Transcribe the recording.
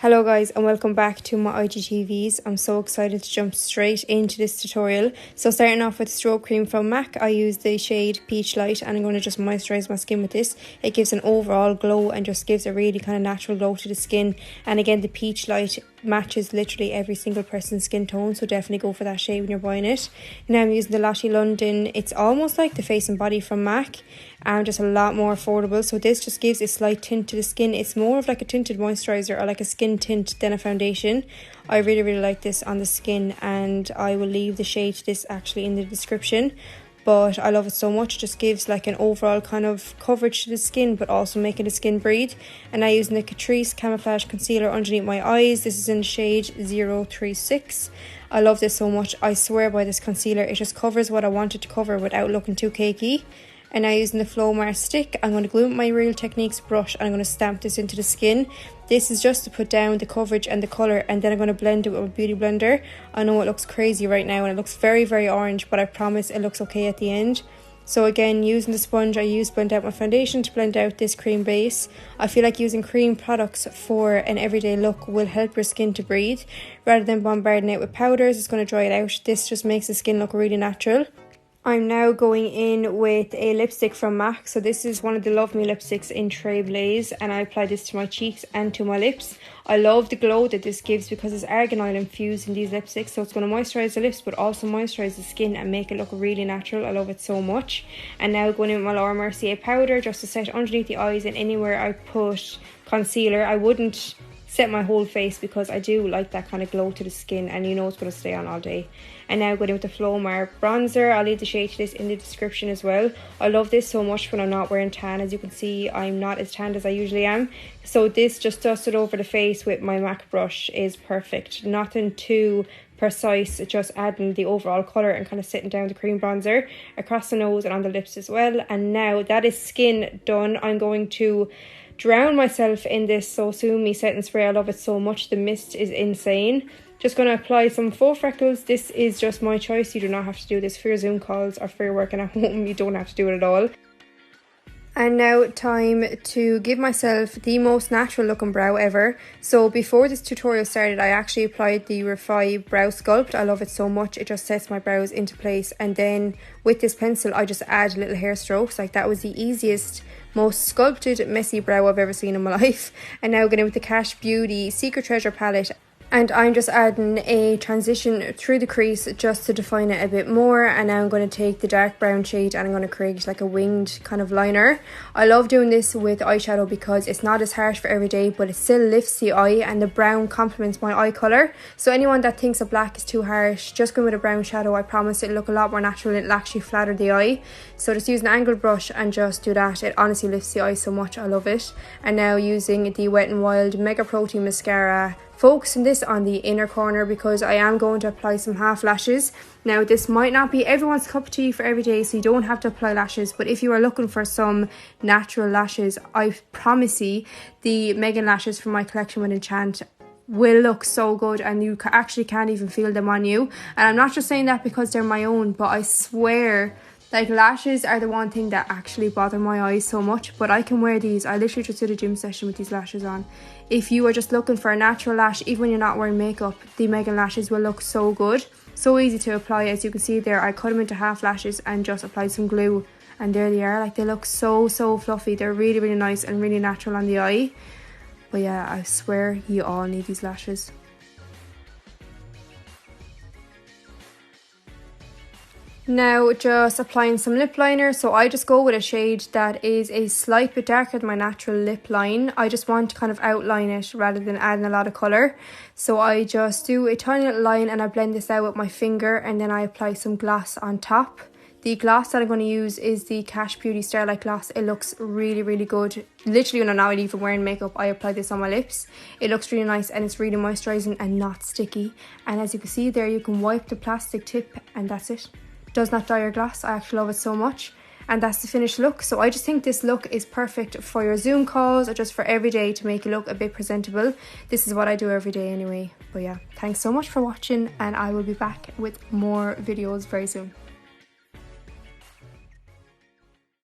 Hello guys and welcome back to my IGTVs. I'm so excited to jump straight into this tutorial. So starting off with Strobe cream from MAC, I use the shade Peachlite and I'm going to just moisturise my skin with this. It gives an overall glow and just gives a really kind of natural glow to the skin. And again, the Peachlite matches literally every single person's skin tone, so definitely go for that shade when you're buying it. Now I'm using the Lash London. It's almost like the Face and Body from MAC, just a lot more affordable. So this just gives a slight tint to the skin. It's more of like a tinted moisturizer or like a skin tint than a foundation. I really like this on the skin, and I will leave the shade to this actually in the description. But I love it so much. It just gives like an overall kind of coverage to the skin, but also making the skin breathe. And I'm using the Catrice Camouflage Concealer underneath my eyes. This is in the shade 036. I love this so much. I swear by this concealer. It just covers what I want it to cover without looking too cakey. And now using the Flowmar stick, I'm going to glue with my Real Techniques brush and I'm going to stamp this into the skin. This is just to put down the coverage and the colour, and then I'm going to blend it with a beauty blender. I know it looks crazy right now and it looks very orange, but I promise it looks okay at the end. So again, using the sponge, I use blend out my foundation to blend out this cream base. I feel like using cream products for an everyday look will help your skin to breathe. Rather than bombarding it with powders, it's going to dry it out. This just makes the skin look really natural. I'm now going in with a lipstick from MAC. So this is one of the Love Me lipsticks in Blase, and I apply this to my cheeks and to my lips. I love the glow that this gives because it's argan oil infused in these lipsticks, so it's going to moisturise the lips but also moisturise the skin and make it look really natural. I love it so much. And now going in with my Laura Mercier powder just to set underneath the eyes and anywhere I put concealer. I wouldn't set my whole face because I do like that kind of glow to the skin, and you know it's going to stay on all day. And now going in with the Flowmar bronzer. I'll leave the shade to this in the description as well. I love this so much when I'm not wearing tan. As you can see, I'm not as tanned as I usually am. So this just dusted over the face with my MAC brush is perfect. Nothing too precise, just adding the overall colour and kind of sitting down the cream bronzer across the nose and on the lips as well. And now that is skin done, I'm going to drown myself in this So Sue Me setting spray. I love it so much. The mist is insane. Just going to apply some faux freckles. This is just my choice. You do not have to do this for your Zoom calls or for your working at home. You don't have to do it at all. And now time to give myself the most natural looking brow ever. So before this tutorial started, I actually applied the Refi Brow Sculpt. I love it so much. It just sets my brows into place. And then with this pencil, I just add little hair strokes. Like, that was the easiest, most sculpted, messy brow I've ever seen in my life. And now going in with the Cash Beauty Secret Treasure palette. And I'm just adding a transition through the crease just to define it a bit more. And now I'm going to take the dark brown shade and I'm going to create like a winged kind of liner. I love doing this with eyeshadow because it's not as harsh for every day, but it still lifts the eye, and the brown complements my eye colour. So anyone that thinks a black is too harsh, just go with a brown shadow. I promise it'll look a lot more natural and it'll actually flatter the eye. So just use an angled brush and just do that. It honestly lifts the eye so much. I love it. And now using the Wet n Wild Mega Protein Mascara, focusing this on the inner corner because I am going to apply some half lashes. Now this might not be everyone's cup of tea for every day, so you don't have to apply lashes, but if you are looking for some natural lashes, I promise you the Meghan lashes from my collection with Enchant will look so good, and you actually can't even feel them on you. And I'm not just saying that because they're my own, but I swear, like, lashes are the one thing that actually bother my eyes so much, but I can wear these. I literally just did a gym session with these lashes on. If you are just looking for a natural lash, even when you're not wearing makeup, the Meghan lashes will look so good. So easy to apply. As you can see there, I cut them into half lashes and just applied some glue, and there they are. Like, they look so fluffy. They're really nice and really natural on the eye. But yeah, I swear you all need these lashes. Now just applying some lip liner. So I just go with a shade that is a slight bit darker than my natural lip line. I just want to kind of outline it rather than adding a lot of colour. So I just do a tiny little line and I blend this out with my finger, and then I apply some gloss on top. The gloss that I'm going to use is the Cash Beauty Starlight Gloss. It looks really good. Literally when I'm not even wearing makeup, I apply this on my lips. It looks really nice and it's really moisturising and not sticky. And as you can see there, you can wipe the plastic tip and that's it. Does not dry your gloss. I actually love it so much. And that's the finished look. So I just think this look is perfect for your Zoom calls or just for every day to make it look a bit presentable. This is what I do every day anyway. But yeah, thanks so much for watching, and I will be back with more videos very soon.